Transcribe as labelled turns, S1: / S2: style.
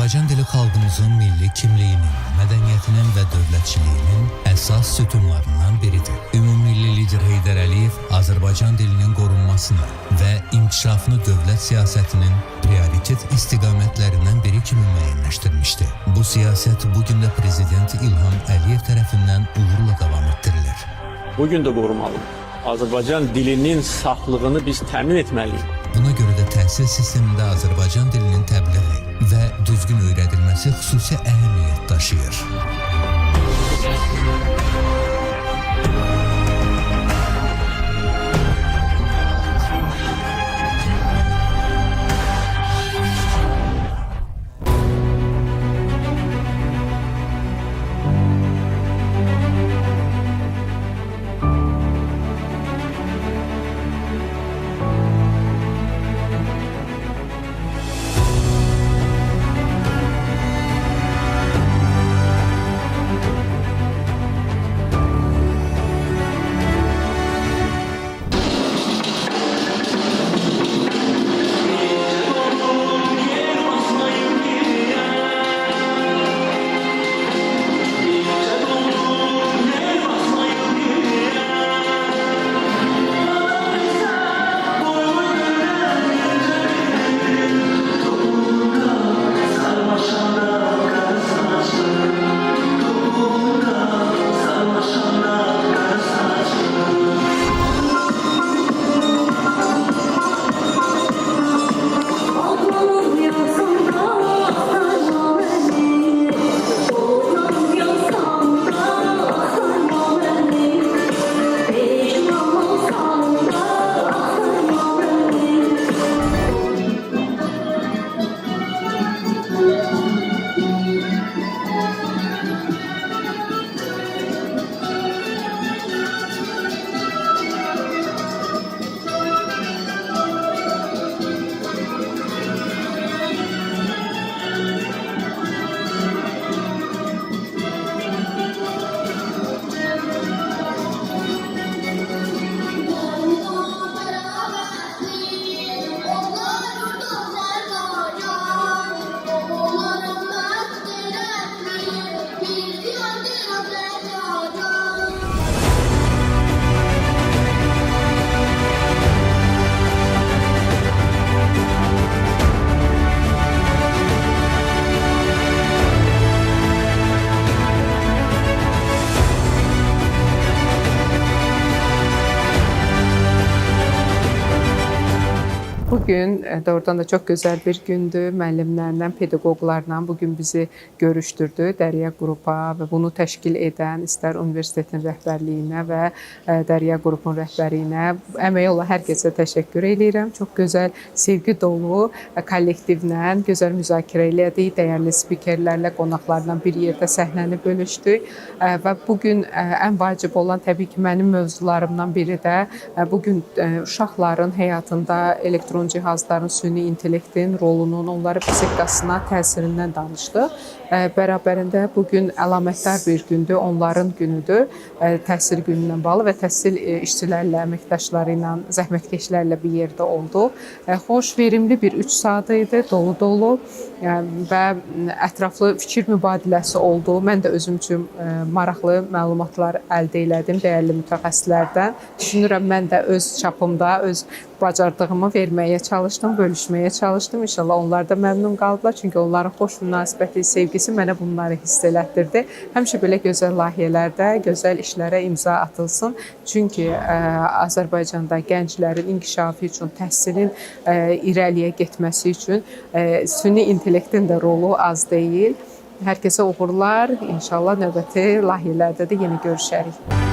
S1: Azərbaycan dili xalqımızın milli kimliyinin, mədəniyyətinin və dövlətçiliyinin əsas sütunlarından biridir. Ümummilli lider Heydər Əliyev Azərbaycan dilinin qorunmasını və inkişafını dövlət siyasətinin prioritet istiqamətlərindən biri kimi müəyyənləşdirmişdi. Bu siyasət bugün də Prezident İlham Əliyev tərəfindən uğurla davam etdirilir.
S2: Bugün də qorumalıdır. Azərbaycan dilinin saflığını biz təmin etməliyik.
S1: Buna görə də təhsil sistemində Azərbaycan dilinin təbliği və düzgün öyrədilməsi xüsusi əhəmiyyət daşıyır.
S3: Bugün doğrudan da çok güzel bir gündü. Müəllimlərlə, pedaqoqlarla bugün bizi görüşdürdü. Dərya Qrupa və bunu təşkil edən istər universitetin rəhbərliyinə və Dərya Qrupun rəhbərliyinə əməyi olan hər kəsə təşəkkür edirəm. Çox gözəl, sevgi dolu kollektivlə gözəl müzakirə elədik. Dəyərli spikerlərlə, qonaqlarla bir yerdə səhnəni bölüşdük və bugün ən vacib olan təbii ki, mənim mövzularımdan biri də bugün uşaqların həyatında elektron cihazların, süni intellektin rolunun, onların psixikasına təsirindən danışdıq. Bərabərində bugün əlamətdar bir gündür, onların günüdür, təhsil günündən bağlı və təhsil işçilərlə, əməkdaşları ilə, zəhmətkeşlərlə bir yerdə olduq. Xoş, verimli bir 3 saat idi, dolu-dolu və ətraflı fikir mübadiləsi oldu. Mən də özüm üçün maraqlı məlumatlar əldə elədim dəyərli mütəxəssislərdən. Düşünürəm, mən də öz çapımda, öz bacardığımı verməyə çalışdım, bölüşməyə çalışdım. İnşallah onlar da məmnun qaldılar. Çünki onların xoş münasibəti, sevgisi mənə bunları hiss elətdirdi. Həmişə belə gözəl layihələrdə, gözəl işlərə imza atılsın. Çünki Azərbaycanda gənclərin inkişafı üçün, təhsilin irəliyə getməsi üçün süni intellektin də rolu az deyil. Hər kəsə uğurlar. İnşallah növbəti layihələrdə də yenə görüşərik.